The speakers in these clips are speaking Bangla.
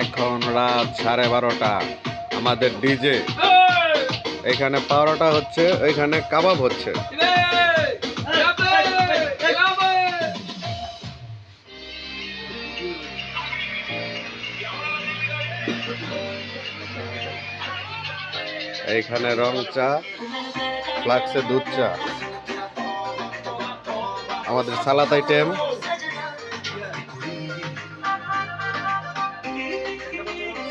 এখন রাত 12:30। আমাদের ডিজে এখানে পাওরাটা হচ্ছে, ওইখানে কাবাব হচ্ছে। এইখানে রং চা, ফ্লাক্সে দুধ চা। আমাদের সালাদ আইটেম,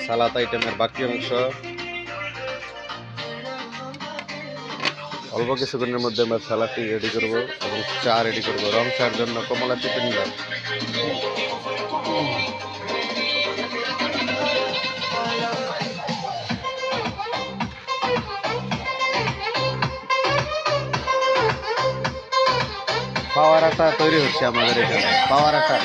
সালাদ আইটেমের বাকি অংশ অল্প কিছুক্ষণের মধ্যে আমরা সালাদটি রেডি করব এবং চা রেডি করব। রং চার জন্য কমলা চিপে নিলাম। পাওয়ার আটা তৈরি হচ্ছে আমাদের এখানে, পাওয়ার আটা।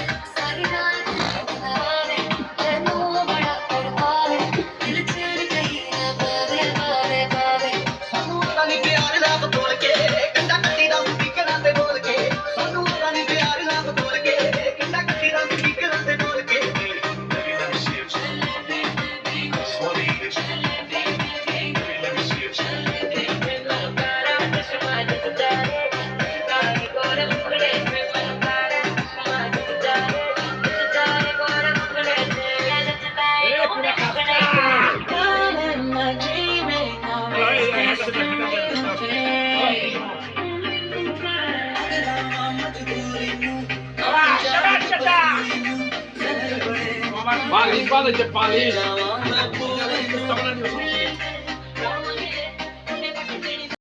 Paling, paling, paling.